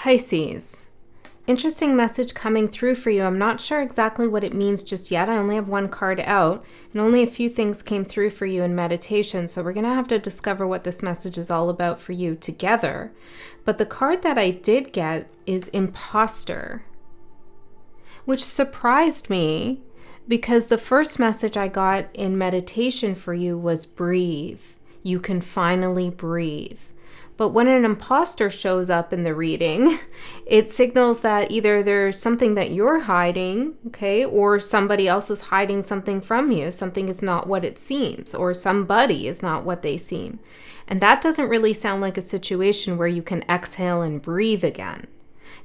Pisces. Interesting message coming through for you. I'm not sure exactly what it means just yet. I only have one card out, and only a few things came through for you in meditation. So we're going to have to discover what this message is all about for you together. But the card that I did get is Imposter, which surprised me because the first message I got in meditation for you was breathe. You can finally breathe. But when an imposter shows up in the reading, it signals that either there's something that you're hiding, okay, or somebody else is hiding something from you. Something is not what it seems, or somebody is not what they seem. And that doesn't really sound like a situation where you can exhale and breathe again.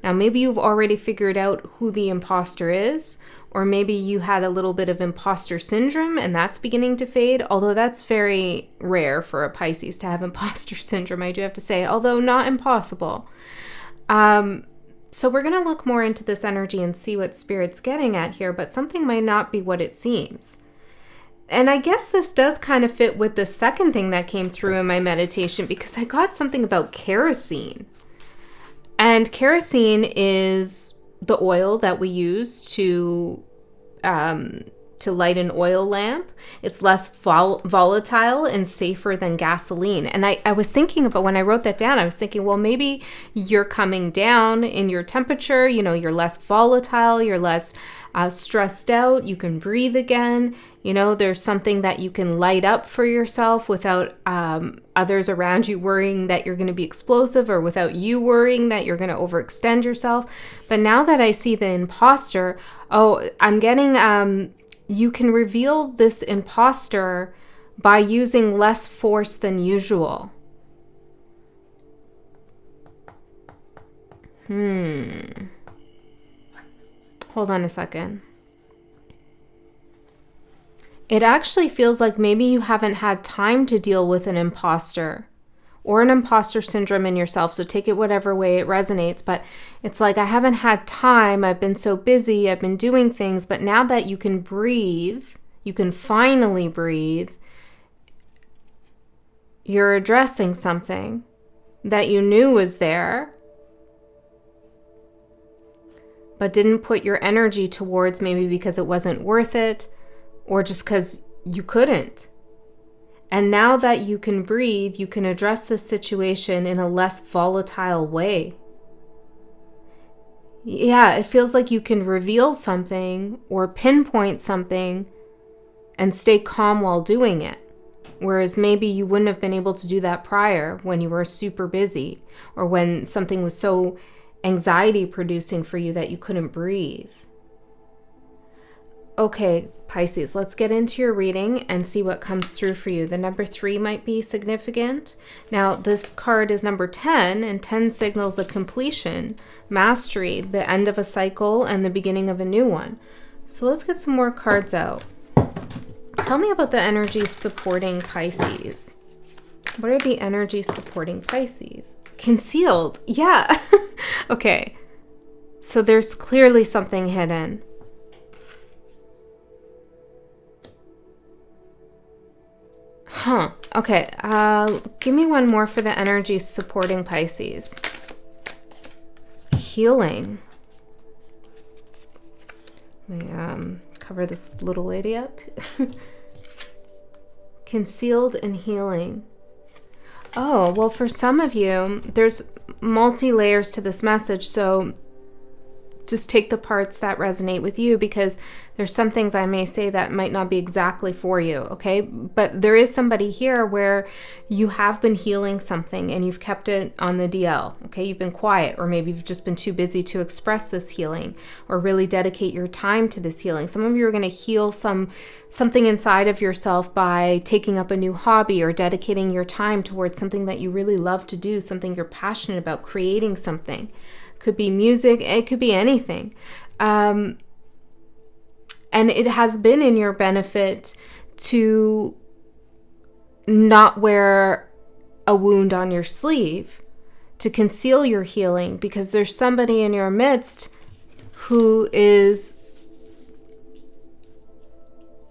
Now, maybe you've already figured out who the imposter is, or maybe you had a little bit of imposter syndrome and that's beginning to fade, although that's very rare for a Pisces to have imposter syndrome, I do have to say, although not impossible. So we're going to look more into this energy and see what Spirit's getting at here, but something might not be what it seems. And I guess this does kind of fit with the second thing that came through in my meditation, because I got something about kerosene. And kerosene is the oil that we use to light an oil lamp. It's less volatile and safer than gasoline. And I was thinking about, when I wrote that down, I was thinking, well, maybe you're coming down in your temperature, you're less volatile, you're less stressed out, you can breathe again. There's something that you can light up for yourself without others around you worrying that you're going to be explosive, or without you worrying that you're going to overextend yourself. But now that I see the imposter, I'm getting, you can reveal this imposter by using less force than usual. Hold on a second. It actually feels like maybe you haven't had time to deal with an imposter or an imposter syndrome in yourself. So take it whatever way it resonates. But it's like, I haven't had time. I've been so busy. I've been doing things. But now that you can breathe, you can finally breathe, you're addressing something that you knew was there, but didn't put your energy towards, maybe because it wasn't worth it, or just because you couldn't. And now that you can breathe, you can address this situation in a less volatile way. Yeah, it feels like you can reveal something or pinpoint something and stay calm while doing it. Whereas maybe you wouldn't have been able to do that prior when you were super busy, or when something was so anxiety producing for you that you couldn't breathe. Okay, Pisces, let's get into your reading and see what comes through for you. The number 3 might be significant. Now, this card is number 10, and 10 signals a completion, mastery, the end of a cycle, and the beginning of a new one. So let's get some more cards out. Tell me about the energies supporting Pisces. What are the energies supporting Pisces? Concealed. Yeah. Okay. So there's clearly something hidden. Okay. Give me one more for the energies supporting Pisces. Healing. Let me cover this little lady up. Concealed and healing. Oh, well, for some of you, there's multi-layers to this message, so just take the parts that resonate with you, because there's some things I may say that might not be exactly for you, okay? But there is somebody here where you have been healing something and you've kept it on the DL, okay? You've been quiet, or maybe you've just been too busy to express this healing or really dedicate your time to this healing. Some of you are going to heal something inside of yourself by taking up a new hobby or dedicating your time towards something that you really love to do, something you're passionate about, creating something. Could be music, it could be anything. And it has been in your benefit to not wear a wound on your sleeve, to conceal your healing, because there's somebody in your midst who is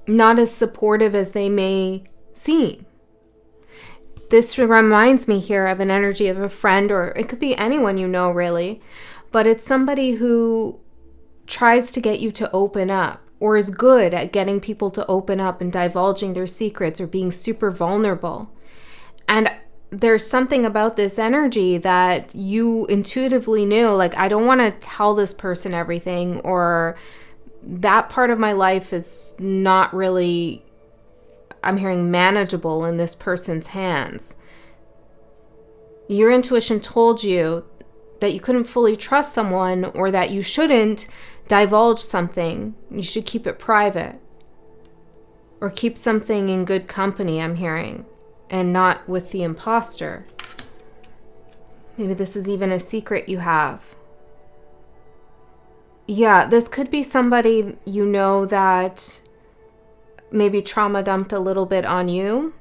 not as supportive as they may seem. This reminds me here of an energy of a friend, or it could be anyone you know, really. But it's somebody who tries to get you to open up, or is good at getting people to open up and divulging their secrets or being super vulnerable. And there's something about this energy that you intuitively knew, like, I don't want to tell this person everything, or that part of my life is not really, I'm hearing, manageable in this person's hands. Your intuition told you that you couldn't fully trust someone, or that you shouldn't divulge something. You should keep it private, or keep something in good company, I'm hearing, and not with the imposter. Maybe this is even a secret you have. Yeah, this could be somebody you know that maybe trauma dumped a little bit on you.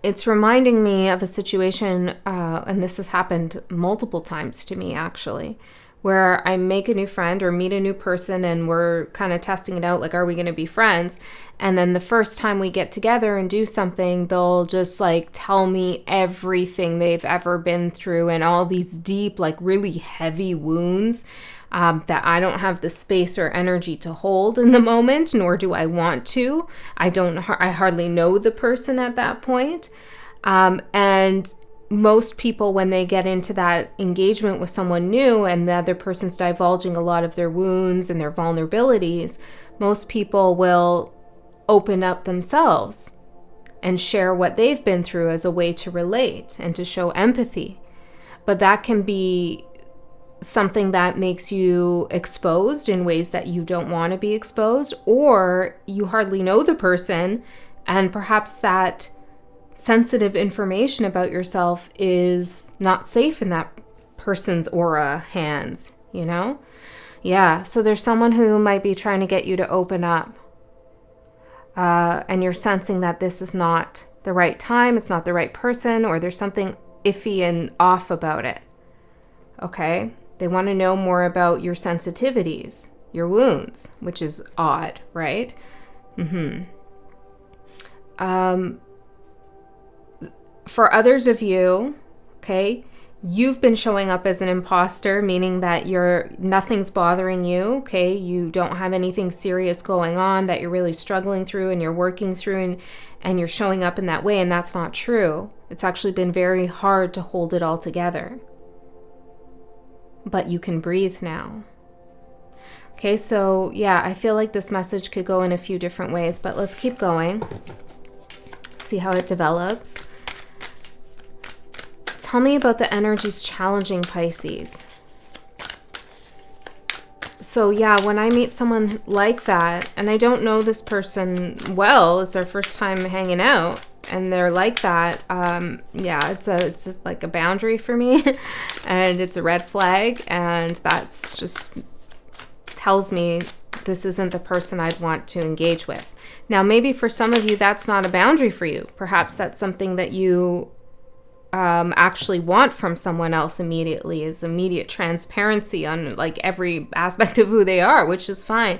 It's reminding me of a situation, and this has happened multiple times to me actually, where I make a new friend or meet a new person and we're kind of testing it out, like, are we going to be friends? And then the first time we get together and do something, they'll just like tell me everything they've ever been through, and all these deep, like really heavy wounds that I don't have the space or energy to hold in the moment, nor do I want to. I hardly know the person at that point. And most people, when they get into that engagement with someone new and the other person's divulging a lot of their wounds and their vulnerabilities, most people will open up themselves and share what they've been through as a way to relate and to show empathy. But that can be something that makes you exposed in ways that you don't want to be exposed, or you hardly know the person, and perhaps that sensitive information about yourself is not safe in that person's aura hands, you know? Yeah, so there's someone who might be trying to get you to open up, and you're sensing that this is not the right time, it's not the right person, or there's something iffy and off about it. Okay? They want to know more about your sensitivities, your wounds, which is odd, right? For others of you, okay, you've been showing up as an imposter, meaning that nothing's bothering you, okay? You don't have anything serious going on that you're really struggling through and you're working through, and you're showing up in that way, and that's not true. It's actually been very hard to hold it all together. But you can breathe now. Okay, so yeah, I feel like this message could go in a few different ways, but let's keep going. See how it develops. Tell me about the energies challenging Pisces. So yeah, when I meet someone like that, and I don't know this person well, it's our first time hanging out, and they're like that, yeah, it's like a boundary for me, and it's a red flag, and that's just tells me this isn't the person I'd want to engage with. Now, maybe for some of you, that's not a boundary for you. Perhaps that's something that you actually want from someone else immediately, is immediate transparency on like every aspect of who they are, which is fine.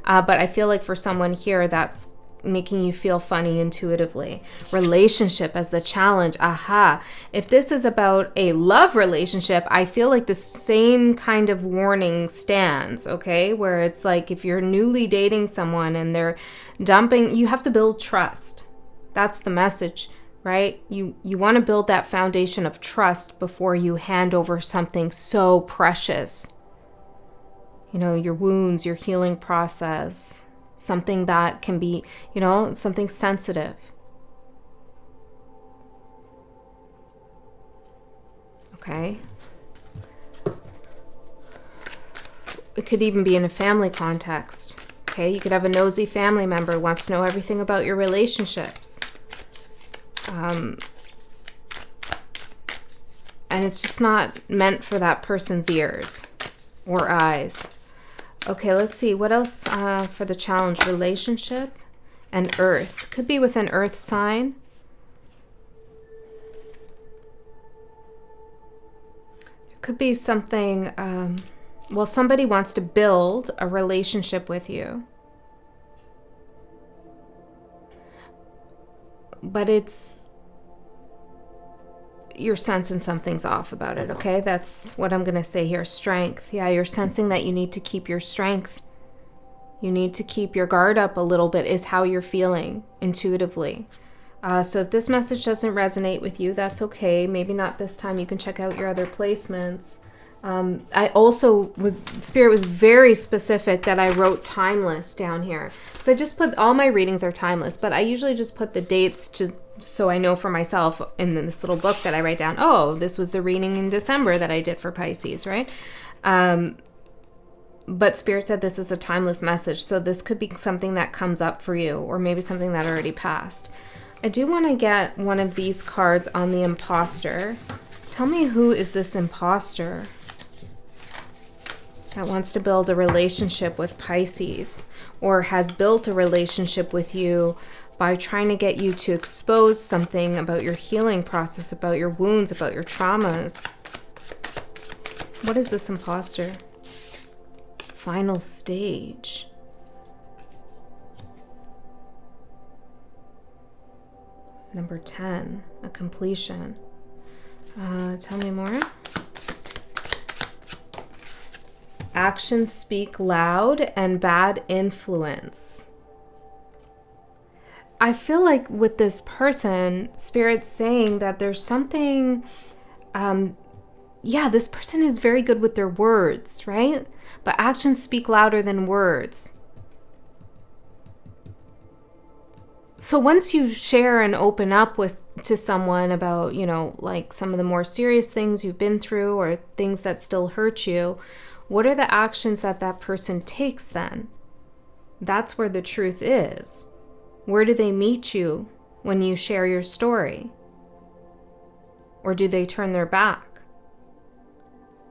But I feel like for someone here, that's making you feel funny intuitively. Relationship as the challenge. Aha. If this is about a love relationship, I feel like the same kind of warning stands, okay? Where it's like if you're newly dating someone and they're dumping, you have to build trust. That's the message, right? You want to build that foundation of trust before you hand over something so precious. You know, your wounds, your healing process, something that can be, you know, something sensitive. Okay. It could even be in a family context. Okay, you could have a nosy family member who wants to know everything about your relationships. And it's just not meant for that person's ears or eyes. Okay, let's see. What else for the challenge? Relationship and earth. Could be with an earth sign. There could be something, well, somebody wants to build a relationship with you. But it's you're sensing something's off about it, okay? That's what I'm going to say here. Strength. Yeah, you're sensing that you need to keep your strength. You need to keep your guard up a little bit is how you're feeling intuitively. So if this message doesn't resonate with you, that's okay. Maybe not this time. You can check out your other placements. I also Spirit was very specific that I wrote timeless down here. So I just put, all my readings are timeless, but I usually just put the dates so I know for myself in this little book that I write down, oh, this was the reading in December that I did for Pisces, right? But Spirit said this is a timeless message. So this could be something that comes up for you, or maybe something that already passed. I do want to get one of these cards on the imposter. Tell me, who is this imposter that wants to build a relationship with Pisces, or has built a relationship with you by trying to get you to expose something about your healing process, about your wounds, about your traumas? What is this imposter? Final stage. Number 10, a completion. Tell me more. Actions speak loud and bad influence. I feel like with this person, Spirit's saying that there's something, this person is very good with their words, right? But actions speak louder than words. So once you share and open up to someone about, like some of the more serious things you've been through or things that still hurt you, what are the actions that person takes then? That's where the truth is. Where do they meet you when you share your story? Or do they turn their back?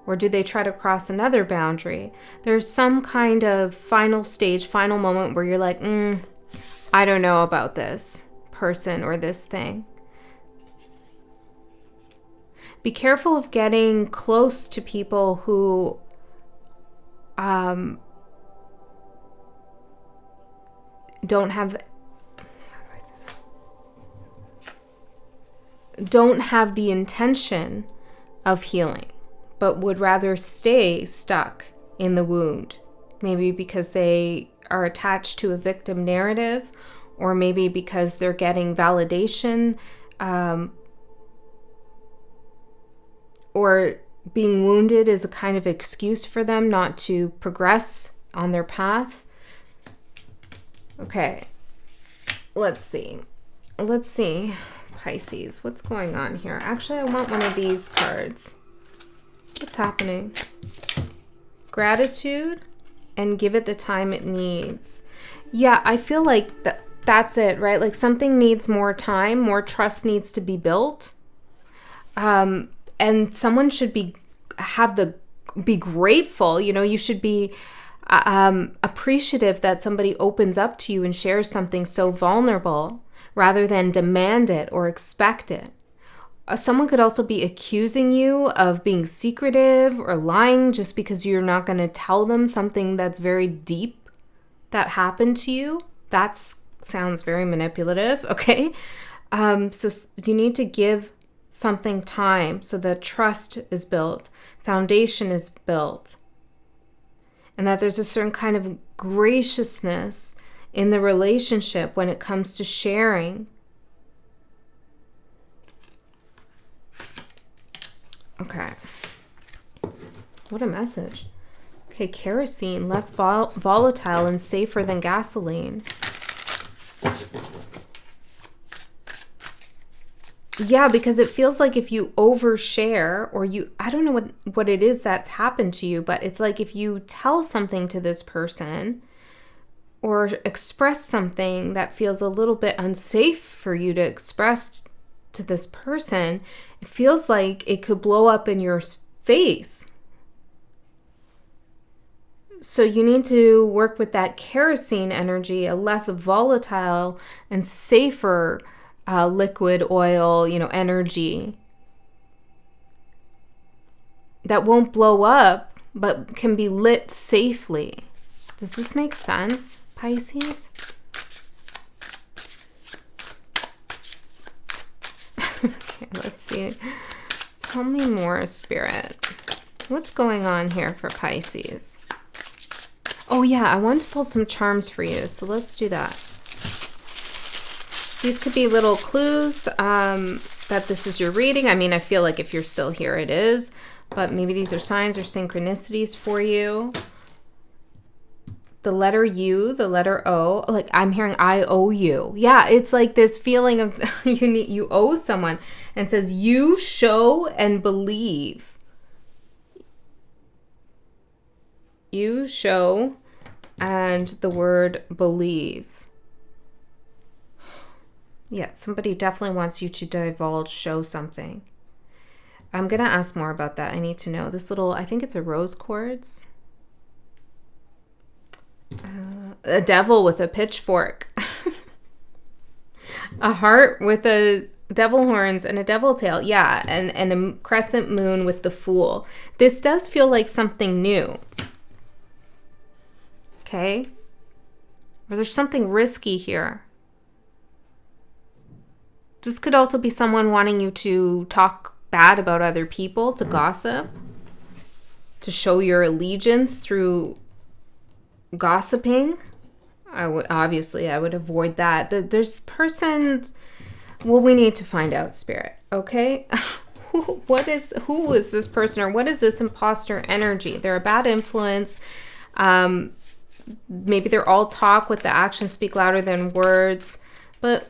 Or do they try to cross another boundary? There's some kind of final stage, final moment where you're like, I don't know about this person or this thing. Be careful of getting close to people who don't have the intention of healing, but would rather stay stuck in the wound. Maybe because they are attached to a victim narrative, or maybe because they're getting validation, or being wounded is a kind of excuse for them not to progress on their path. Okay, let's see. Pisces, what's going on here? Actually, I want one of these cards. What's happening? Gratitude and give it the time it needs. Yeah, I feel like that's it, right? Like something needs more time, more trust needs to be built. And someone should be grateful. You should be appreciative that somebody opens up to you and shares something so vulnerable, rather than demand it or expect it. Someone could also be accusing you of being secretive or lying just because you're not going to tell them something that's very deep that happened to you. That sounds very manipulative, okay? So you need to give something time so that trust is built, foundation is built, and that there's a certain kind of graciousness in the relationship when it comes to sharing. Okay. What a message. Okay, kerosene, less volatile and safer than gasoline. Yeah, because it feels like if you overshare, or I don't know what it is that's happened to you, but it's like if you tell something to this person or express something that feels a little bit unsafe for you to express to this person, it feels like it could blow up in your face. So you need to work with that kerosene energy, a less volatile and safer liquid oil, energy that won't blow up, but can be lit safely. Does this make sense, Pisces? Okay, let's see. Tell me more, Spirit. What's going on here for Pisces? Oh yeah, I want to pull some charms for you, so let's do that. These could be little clues that this is your reading. I mean, I feel like if you're still here, it is. But maybe these are signs or synchronicities for you. The letter U, the letter O. Like, I'm hearing I owe you. Yeah, it's like this feeling of you owe someone. And it says, you show and believe. You show and the word believe. Yeah, somebody definitely wants you to divulge, show something. I'm going to ask more about that. I need to know. This little, I think it's a rose quartz. A devil with a pitchfork. A heart with a devil horns and a devil tail. Yeah, and a crescent moon with the Fool. This does feel like something new. Okay? Or there's something risky here. This could also be someone wanting you to talk bad about other people, to gossip, to show your allegiance through gossiping. I would avoid that. There's person. Well, we need to find out, Spirit. Okay, who is this person, or what is this imposter energy? They're a bad influence. Maybe they're all talk with the actions speak louder than words. But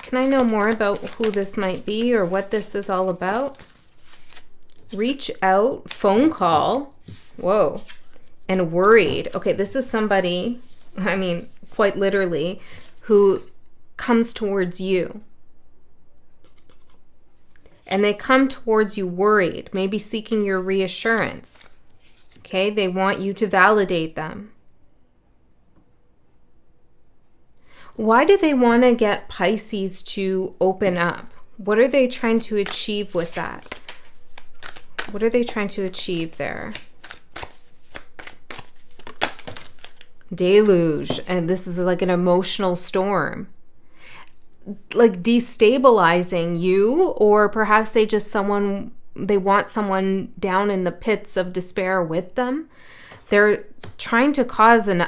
can I know more about who this might be or what this is all about? Reach out, phone call. Whoa. And worried. Okay, this is somebody, I mean, quite literally, who comes towards you. And they come towards you worried, maybe seeking your reassurance. Okay, they want you to validate them. Why do they want to get Pisces to open up? What are they trying to achieve with that? What are they trying to achieve there? Deluge. And this is like an emotional storm. Like destabilizing you, or perhaps they want someone down in the pits of despair with them. They're trying to cause an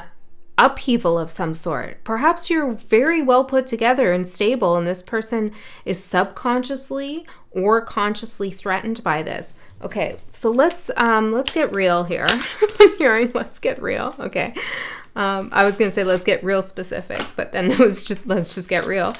upheaval of some sort. Perhaps you're very well put together and stable, and this person is subconsciously or consciously threatened by this. Okay, so let's get real here. I'm hearing let's get real. Okay. I was gonna say let's get real specific, but then it was just let's just get real.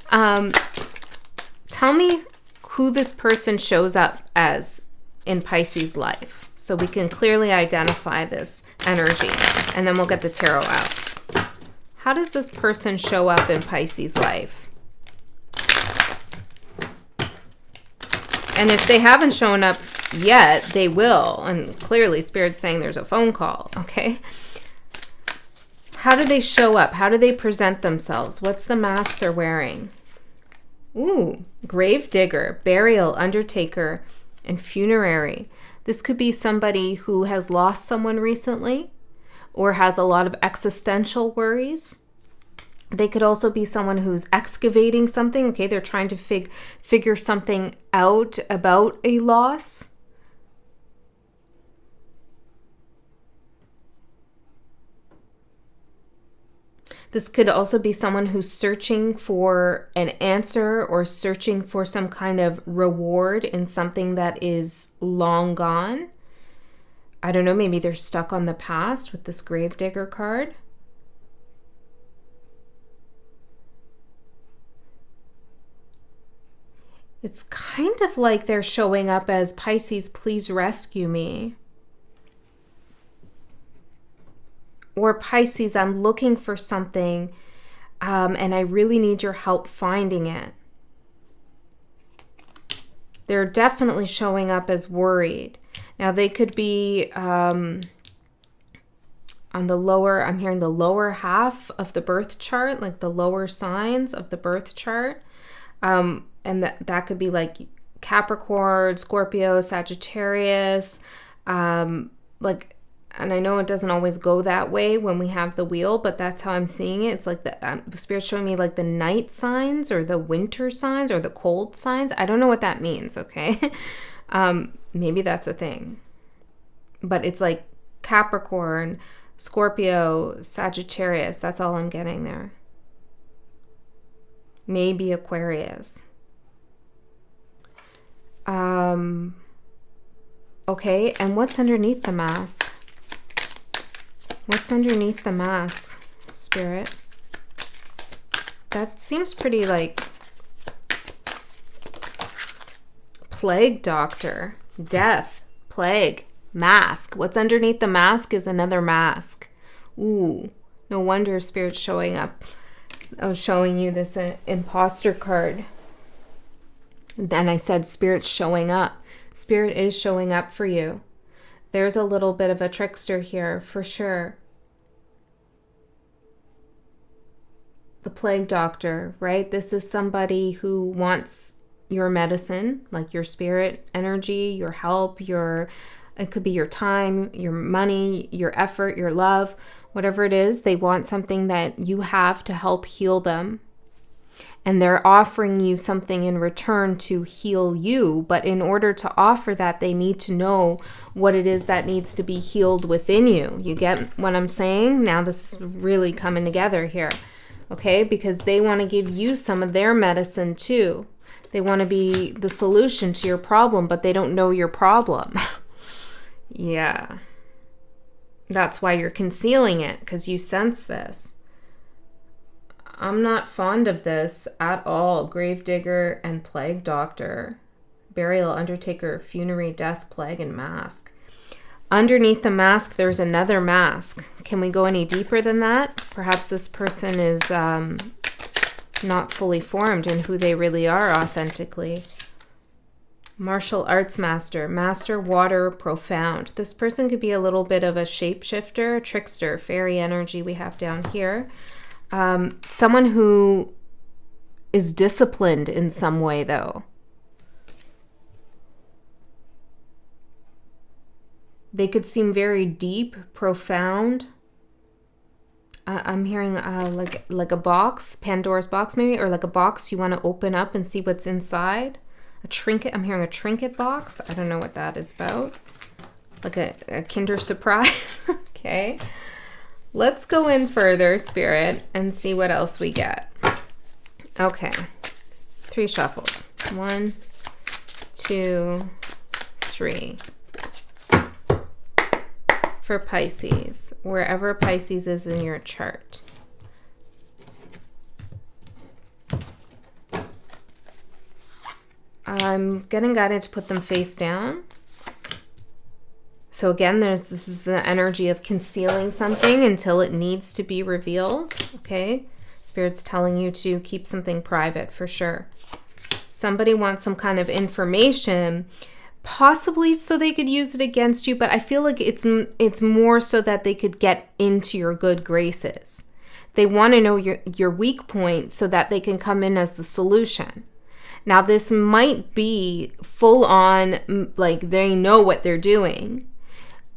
Tell me who this person shows up as in Pisces' life, so we can clearly identify this energy, and then we'll get the tarot out. How does this person show up in Pisces' life? And if they haven't shown up yet, they will. And clearly, Spirit's saying there's a phone call, okay? How do they show up? How do they present themselves? What's the mask they're wearing? Ooh, grave digger, burial, undertaker, and funerary. This could be somebody who has lost someone recently or has a lot of existential worries. They could also be someone who's excavating something. Okay, they're trying to figure something out about a loss. This could also be someone who's searching for an answer or searching for some kind of reward in something that is long gone. I don't know, maybe they're stuck on the past with this Gravedigger card. It's kind of like they're showing up as Pisces, please rescue me. Or Pisces, I'm looking for something and I really need your help finding it. They're definitely showing up as worried. Now they could be on the lower, I'm hearing the lower half of the birth chart, like the lower signs of the birth chart. And that could be like Capricorn, Scorpio, Sagittarius, and I know it doesn't always go that way when we have the wheel, but that's how I'm seeing it. It's like the Spirit's showing me like the night signs or the winter signs or the cold signs. I don't know what that means, okay? Maybe that's a thing. But it's like Capricorn, Scorpio, Sagittarius. That's all I'm getting there. Maybe Aquarius. Okay, and what's underneath the mask? What's underneath the masks, Spirit? That seems pretty like plague doctor, death, plague, mask. What's underneath the mask is another mask. Ooh, no wonder Spirit's showing up. I was showing you this imposter card. Then I said Spirit's showing up. Spirit is showing up for you. There's a little bit of a trickster here for sure. The plague doctor, right? This is somebody who wants your medicine, like your spirit energy, your help, it could be your time, your money, your effort, your love, whatever it is. They want something that you have to help heal them. And they're offering you something in return to heal you. But in order to offer that, they need to know what it is that needs to be healed within you. You get what I'm saying? Now this is really coming together here. Okay? Because they want to give you some of their medicine too. They want to be the solution to your problem, but they don't know your problem. Yeah. That's why you're concealing it, because you sense this. I'm not fond of this at all. Gravedigger and plague doctor. Burial, undertaker, funerary, death, plague, and mask. Underneath the mask, there's another mask. Can we go any deeper than that? Perhaps this person is not fully formed in who they really are authentically. Martial arts master, master, water, profound. This person could be a little bit of a shapeshifter, trickster, fairy energy we have down here. Someone who is disciplined in some way, though. They could seem very deep, profound. I'm hearing like a box, Pandora's box maybe, or like a box you want to open up and see what's inside. A trinket. I'm hearing a trinket box. I don't know what that is about. Like a Kinder Surprise. Okay. Let's go in further, Spirit, and see what else we get. Okay. 3 shuffles. 1, 2, 3. For Pisces, wherever Pisces is in your chart. I'm getting guided to put them face down. So again, this is the energy of concealing something until it needs to be revealed. Okay, Spirit's telling you to keep something private for sure. Somebody wants some kind of information, possibly so they could use it against you, but I feel like it's more so that they could get into your good graces. They want to know your weak point so that they can come in as the solution. Now, this might be full on, like they know what they're doing.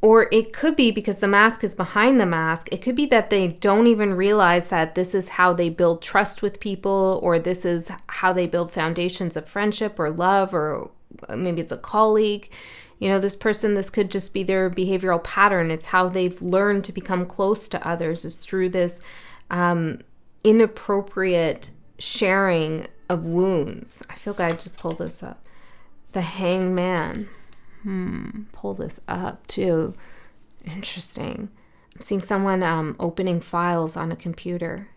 Or it could be because the mask is behind the mask. It could be that they don't even realize that this is how they build trust with people, or this is how they build foundations of friendship or love, or maybe it's a colleague. You know, this could just be their behavioral pattern. It's how they've learned to become close to others, is through this inappropriate sharing of wounds. I feel guided to pull this up. The Hangman. Pull this up too. Interesting. I'm seeing someone opening files on a computer.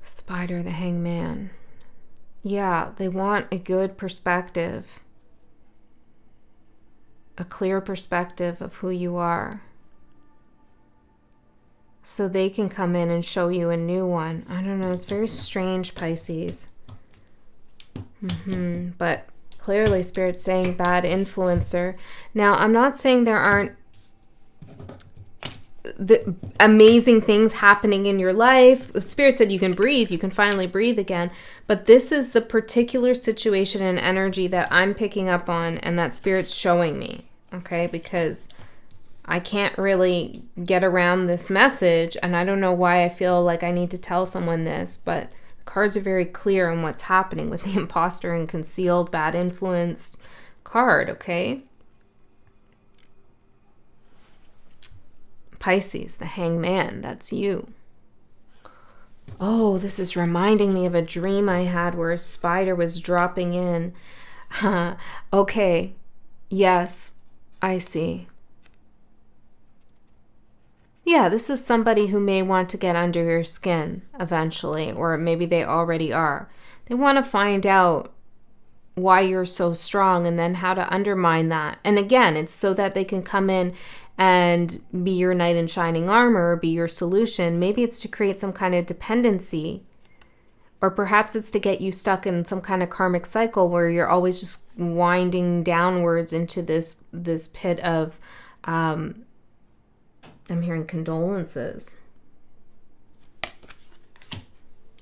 Spider, the Hangman. Yeah, they want a good perspective. A clear perspective of who you are. So they can come in and show you a new one. I don't know. It's very strange, Pisces. But clearly, Spirit's saying bad influencer. Now, I'm not saying there aren't the amazing things happening in your life. Spirit said you can breathe. You can finally breathe again. But this is the particular situation and energy that I'm picking up on and that Spirit's showing me. Okay? Because I can't really get around this message, and I don't know why I feel like I need to tell someone this, but Cards are very clear on what's happening with the imposter and concealed, bad influenced card, okay? Pisces, the hangman, that's you. Oh, this is reminding me of a dream I had where a spider was dropping in. Okay, yes, I see. Yeah, this is somebody who may want to get under your skin eventually, or maybe they already are. They want to find out why you're so strong and then how to undermine that. And again, it's so that they can come in and be your knight in shining armor, or be your solution. Maybe it's to create some kind of dependency, or perhaps it's to get you stuck in some kind of karmic cycle where you're always just winding downwards into this pit of, I'm hearing condolences.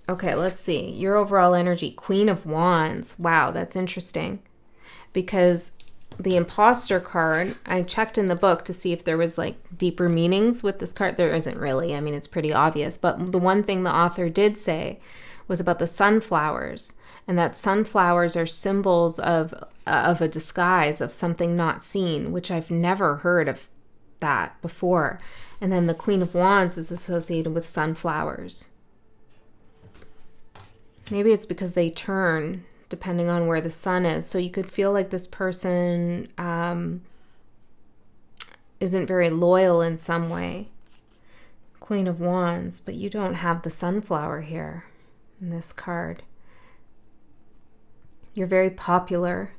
Okay, let's see. Your overall energy, Queen of Wands. Wow, that's interesting. Because the imposter card, I checked in the book to see if there was like deeper meanings with this card. There isn't really. I mean, it's pretty obvious. But the one thing the author did say was about the sunflowers, and that sunflowers are symbols of a disguise, of something not seen, which I've never heard of that before. And then the Queen of Wands is associated with sunflowers. Maybe it's because they turn depending on where the sun is. So you could feel like this person isn't very loyal in some way. Queen of Wands, but you don't have the sunflower here in this card. You're very popular,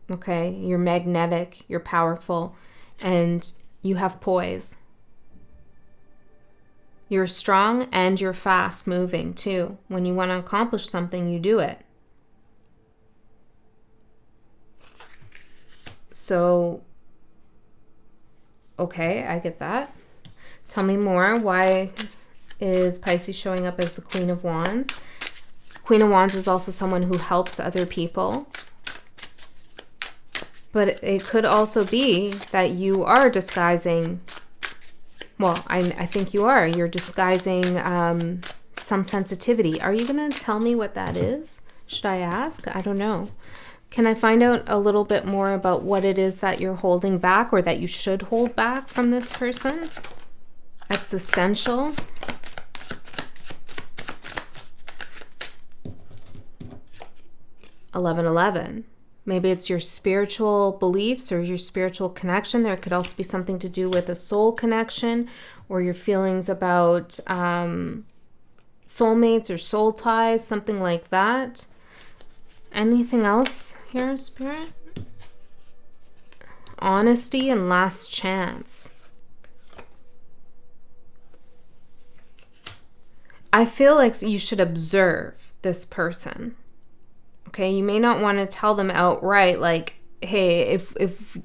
okay? You're magnetic, you're powerful, and you have poise. You're strong and you're fast moving too. When you want to accomplish something, you do it. So, okay, I get that. Tell me more. Why is Pisces showing up as the Queen of Wands? Queen of Wands is also someone who helps other people. But it could also be that you are disguising, well, I think you are. You're disguising some sensitivity. Are you going to tell me what that is? Should I ask? I don't know. Can I find out a little bit more about what it is that you're holding back, or that you should hold back from this person? Existential. $11. Maybe it's your spiritual beliefs or your spiritual connection. There could also be something to do with a soul connection, or your feelings about soulmates or soul ties, something like that. Anything else here, Spirit? Honesty and last chance. I feel like you should observe this person. Okay, you may not want to tell them outright, like, hey, if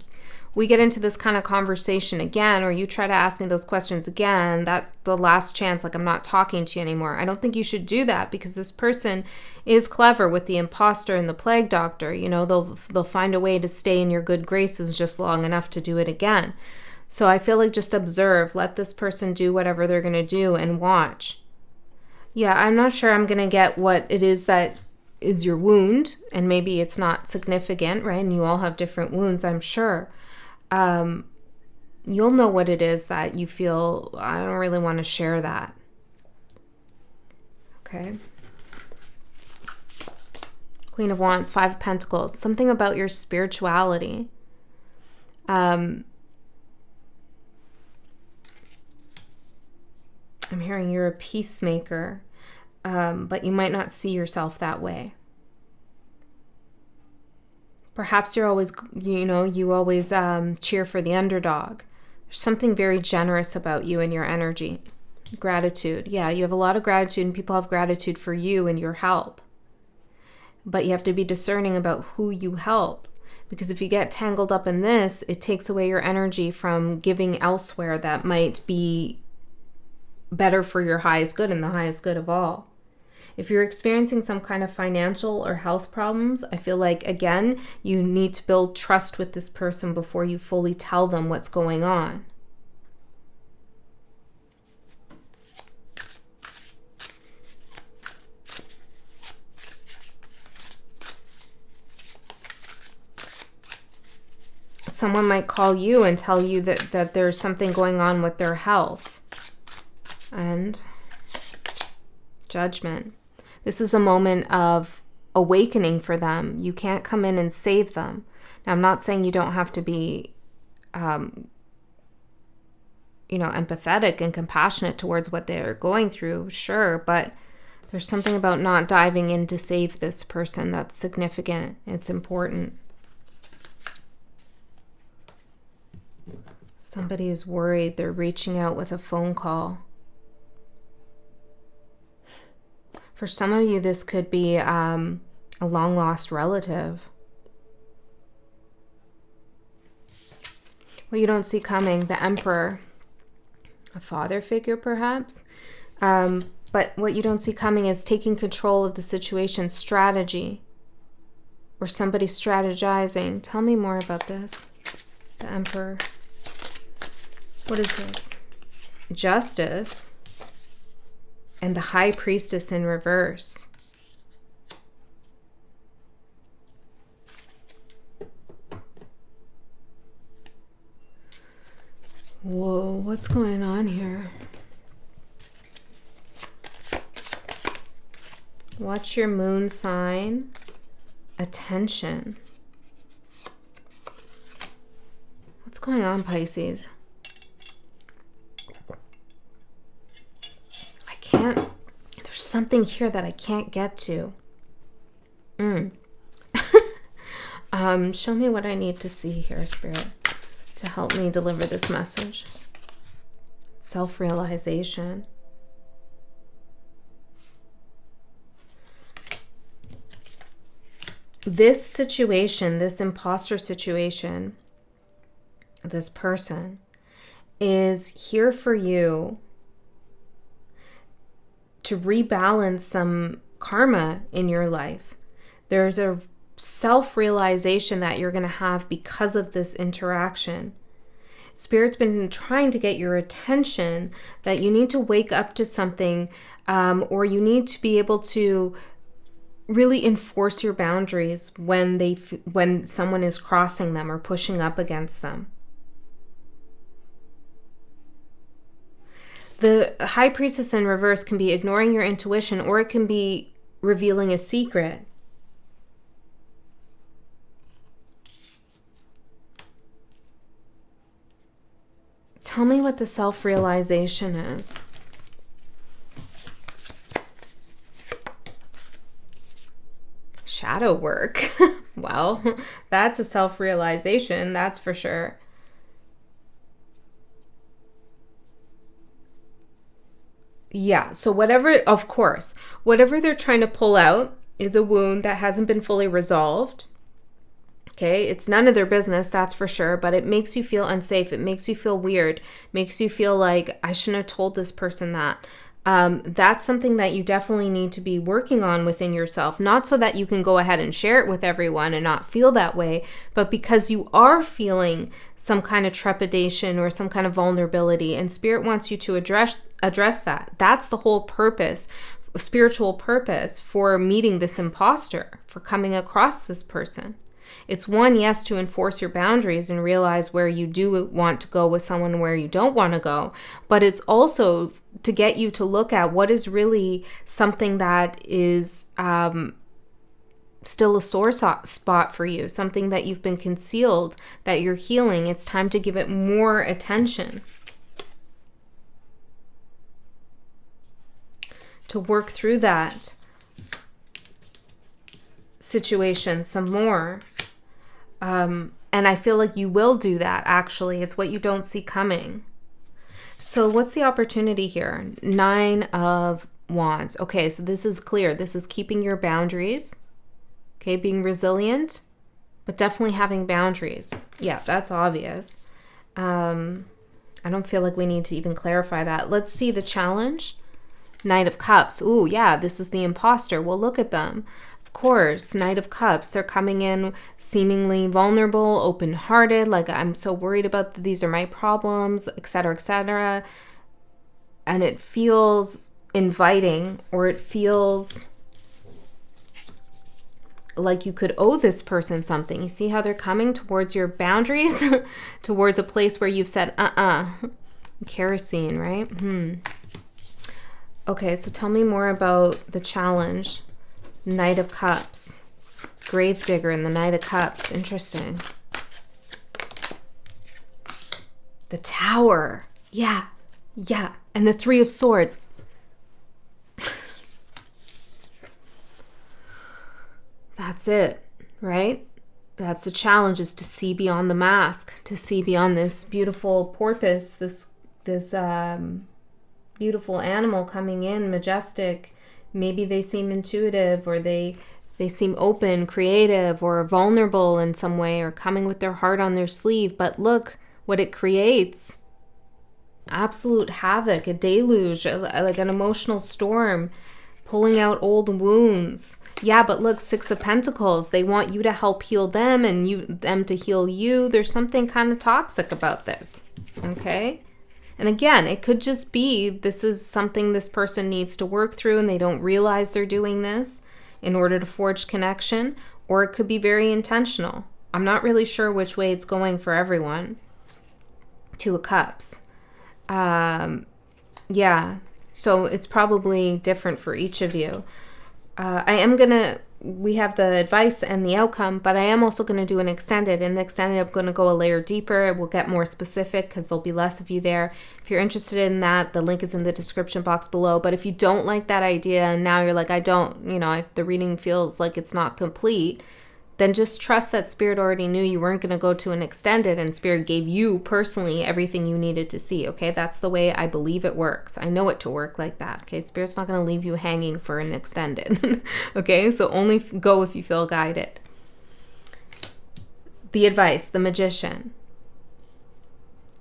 we get into this kind of conversation again, or you try to ask me those questions again, that's the last chance, like I'm not talking to you anymore. I don't think you should do that, because this person is clever with the imposter and the plague doctor. You know, they'll find a way to stay in your good graces just long enough to do it again. So I feel like just observe, let this person do whatever they're going to do, and watch. Yeah, I'm not sure I'm going to get what it is that is your wound, and maybe it's not significant, right? And you all have different wounds, I'm sure. You'll know what it is that you feel, I don't really want to share that. Okay. Queen of Wands, Five of Pentacles, something about your spirituality. I'm hearing you're a peacemaker. But you might not see yourself that way. Perhaps you're always, you always cheer for the underdog. There's something very generous about you and your energy. Gratitude. Yeah, you have a lot of gratitude, and people have gratitude for you and your help. But you have to be discerning about who you help. Because if you get tangled up in this, it takes away your energy from giving elsewhere that might be better for your highest good and the highest good of all. If you're experiencing some kind of financial or health problems, I feel like, again, you need to build trust with this person before you fully tell them what's going on. Someone might call you and tell you that there's something going on with their health. And Judgment. This is a moment of awakening for them. You can't come in and save them. Now, I'm not saying you don't have to be, empathetic and compassionate towards what they're going through, sure, but there's something about not diving in to save this person that's significant. It's important. Somebody is worried. They're reaching out with a phone call. For some of you, this could be a long-lost relative. What you don't see coming, the Emperor. A father figure, perhaps. But what you don't see coming is taking control of the situation, strategy, or somebody strategizing. Tell me more about this. The Emperor. What is this? Justice and the High Priestess in reverse. Whoa, what's going on here? Watch your moon sign. Attention. What's going on, Pisces? There's something here that I can't get to. Show me what I need to see here, Spirit, to help me deliver this message. Self-realization. This situation, this imposter situation, this person is here for you to rebalance some karma in your life. There's a self-realization that you're going to have because of this interaction. Spirit's been trying to get your attention that you need to wake up to something, or you need to be able to really enforce your boundaries when someone is crossing them or pushing up against them. The High Priestess in reverse can be ignoring your intuition, or it can be revealing a secret. Tell me what the self-realization is. Shadow work. Well, that's a self-realization, that's for sure. Yeah, so whatever they're trying to pull out is a wound that hasn't been fully resolved. Okay, it's none of their business, that's for sure, but it makes you feel unsafe. It makes you feel weird, makes you feel like I shouldn't have told this person that. That's something that you definitely need to be working on within yourself, not so that you can go ahead and share it with everyone and not feel that way, but because you are feeling some kind of trepidation or some kind of vulnerability, and Spirit wants you to address that. That's the whole purpose, spiritual purpose for meeting this imposter, for coming across this person. It's one, yes, to enforce your boundaries and realize where you do want to go with someone and where you don't want to go. But it's also to get you to look at what is really something that is still a sore spot for you, something that you've been concealed, that you're healing. It's time to give it more attention. To work through that situation some more. And I feel like you will do that, actually. It's what you don't see coming. So what's the opportunity here? 9 of Wands. Okay, so this is clear. This is keeping your boundaries. Okay, being resilient, but definitely having boundaries. Yeah, that's obvious. I don't feel like we need to even clarify that. Let's see the challenge. Knight of Cups. Ooh, yeah, this is the imposter. Well, look at them. Course, Knight of Cups, they're coming in seemingly vulnerable, open-hearted, like I'm so worried about these are my problems, etc., and it feels inviting, or it feels like you could owe this person something. You see how they're coming towards your boundaries, towards a place where you've said, kerosene, right? Okay, so tell me more about the challenge. Knight of Cups. Gravedigger and the Knight of Cups. Interesting. The Tower. Yeah. And the Three of Swords. That's it, right? That's the challenge, is to see beyond the mask, to see beyond this beautiful porpoise, this beautiful animal coming in, majestic. Maybe they seem intuitive, or they seem open, creative, or vulnerable in some way, or coming with their heart on their sleeve. But look what it creates. Absolute havoc, a deluge, like an emotional storm, pulling out old wounds. Yeah, but look, Six of Pentacles. They want you to help heal them and them to heal you. There's something kind of toxic about this, okay? And again, it could just be this is something this person needs to work through and they don't realize they're doing this in order to forge connection, or it could be very intentional. I'm not really sure which way it's going for everyone. Two of Cups. Yeah, so it's probably different for each of you. We have the advice and the outcome, but I am also going to do an extended. In the extended, I'm going to go a layer deeper. We'll get more specific because there'll be less of you there. If you're interested in that, the link is in the description box below. But if you don't like that idea and now you're like, if the reading feels like it's not complete, then just trust that Spirit already knew you weren't going to go to an extended, and Spirit gave you personally everything you needed to see, okay? That's the way I believe it works. I know it to work like that, okay? Spirit's not going to leave you hanging for an extended, okay? So only go if you feel guided. The advice, the Magician.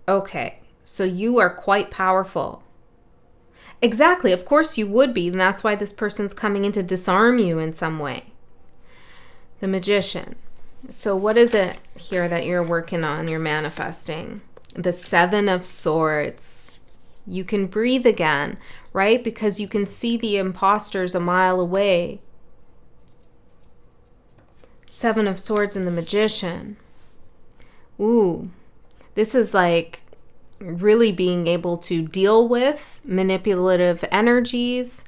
Okay, so you are quite powerful. Exactly, of course you would be, and that's why this person's coming in to disarm you in some way. The Magician. So what is it here that you're working on, you're manifesting? The Seven of Swords. You can breathe again, right? Because you can see the imposters a mile away. Seven of Swords and the Magician. Ooh, this is like really being able to deal with manipulative energies,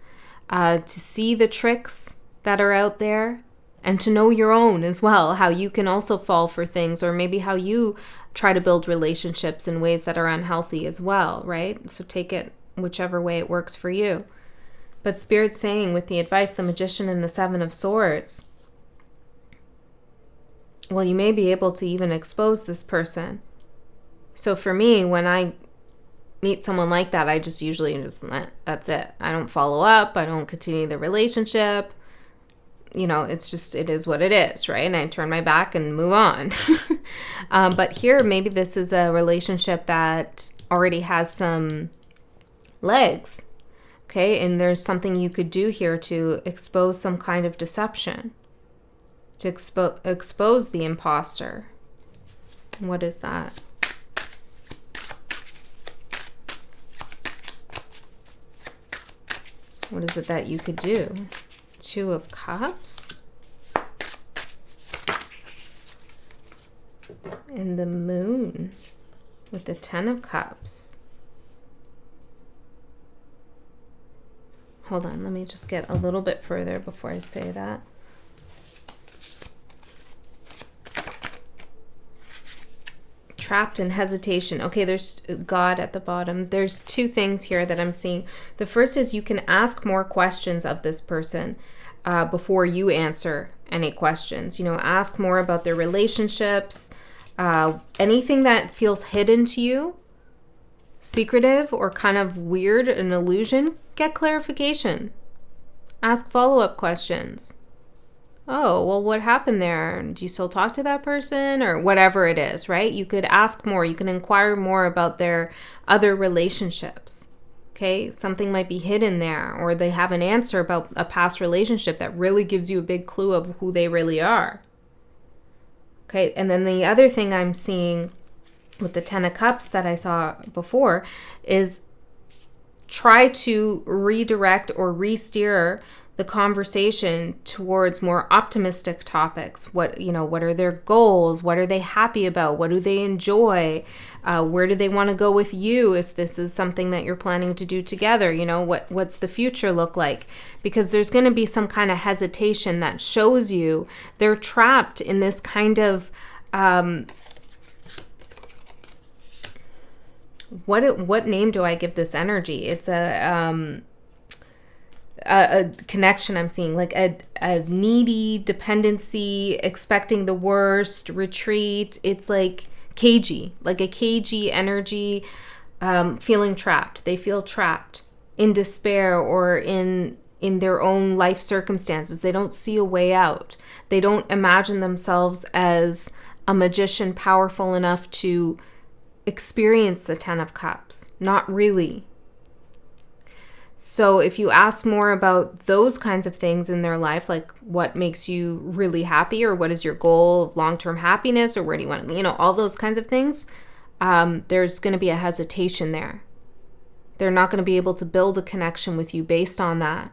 to see the tricks that are out there, and to know your own as well, how you can also fall for things, or maybe how you try to build relationships in ways that are unhealthy as well, right? So take it whichever way it works for you. But Spirit's saying with the advice, the Magician and the Seven of Swords, well, you may be able to even expose this person. So for me, when I meet someone like that, I just usually that's it. I don't follow up. I don't continue the relationship. It is what it is, right? And I turn my back and move on. But here, maybe this is a relationship that already has some legs, okay? And there's something you could do here to expose some kind of deception, to expose the imposter. What is that? What is it that you could do? Two of Cups. And the Moon with the Ten of Cups. Hold on, let me just get a little bit further before I say that. Trapped in hesitation. Okay, there's God at the bottom. There's two things here that I'm seeing. The first is you can ask more questions of this person before you answer any questions. Ask more about their relationships, anything that feels hidden to you, secretive or kind of weird, an illusion. Get clarification. Ask follow-up questions. Oh, well, what happened there? Do you still talk to that person? Or whatever it is, right? You could ask more. You can inquire more about their other relationships, okay? Something might be hidden there, or they have an answer about a past relationship that really gives you a big clue of who they really are, okay? And then the other thing I'm seeing with the Ten of Cups that I saw before is try to redirect or re-steer the conversation towards more optimistic topics. What are their goals? What are they happy about? What do they enjoy? Where do they want to go with you if this is something that you're planning to do together? What's the future look like? Because there's going to be some kind of hesitation that shows you they're trapped in this kind of what name do I give this energy? It's a connection I'm seeing, like a needy dependency, expecting the worst, retreat. It's like a cagey energy, feeling trapped. They feel trapped in despair or in their own life circumstances. They don't see a way out. They don't imagine themselves as a magician powerful enough to experience the 10 of Cups. Not really. So if you ask more about those kinds of things in their life, like what makes you really happy, or what is your goal of long-term happiness, or where do you want to, all those kinds of things, there's going to be a hesitation there. They're not going to be able to build a connection with you based on that.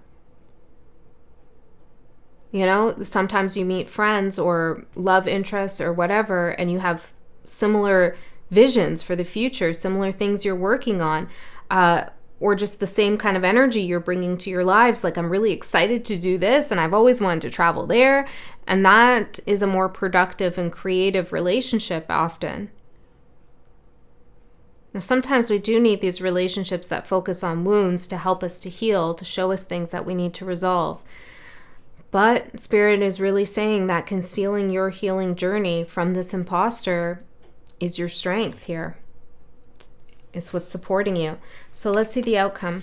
Sometimes you meet friends or love interests or whatever, and you have similar visions for the future, similar things you're working on, or just the same kind of energy you're bringing to your lives. Like, I'm really excited to do this, and I've always wanted to travel there. And that is a more productive and creative relationship often. Now, sometimes we do need these relationships that focus on wounds to help us to heal, to show us things that we need to resolve. But Spirit is really saying that concealing your healing journey from this imposter is your strength here. It's what's supporting you. So let's see the outcome.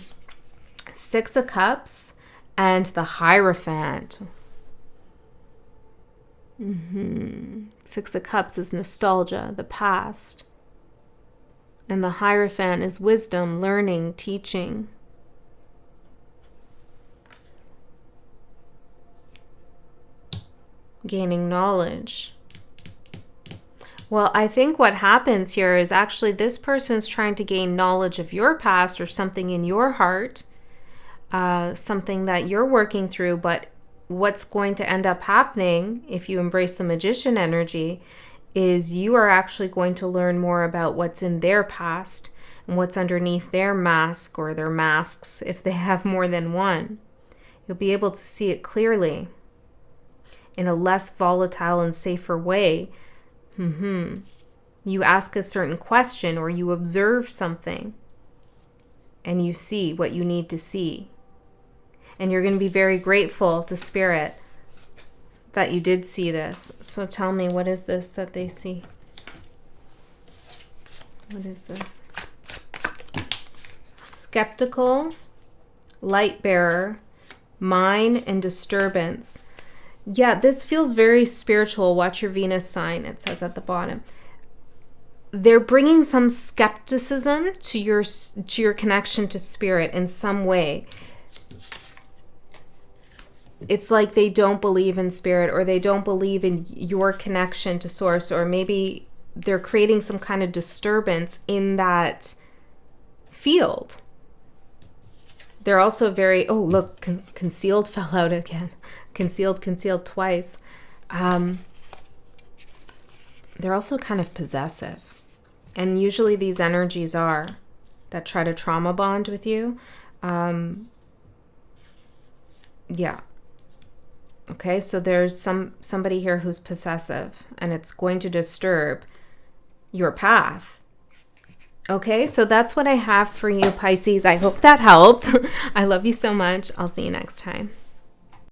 6 of Cups and the Hierophant. 6 of Cups is nostalgia, the past. And the Hierophant is wisdom, learning, teaching. Gaining knowledge. Well, I think what happens here is actually this person is trying to gain knowledge of your past or something in your heart, something that you're working through. But what's going to end up happening if you embrace the magician energy is you are actually going to learn more about what's in their past and what's underneath their mask or their masks if they have more than one. You'll be able to see it clearly in a less volatile and safer way. You ask a certain question or you observe something and you see what you need to see. And you're going to be very grateful to Spirit that you did see this. So tell me, what is this that they see? What is this? Skeptical, light bearer, mine, and disturbance. Yeah, this feels very spiritual. Watch your Venus sign, it says at the bottom. They're bringing some skepticism to your connection to Spirit in some way. It's like they don't believe in Spirit, or they don't believe in your connection to Source, or maybe they're creating some kind of disturbance in that field. They're also very, oh, look, concealed fell out again. Concealed twice. They're also kind of possessive. And usually these energies are that try to trauma bond with you. Yeah. Okay, so there's somebody here who's possessive, and it's going to disturb your path. Okay, so that's what I have for you, Pisces. I hope that helped. I love you so much. I'll see you next time.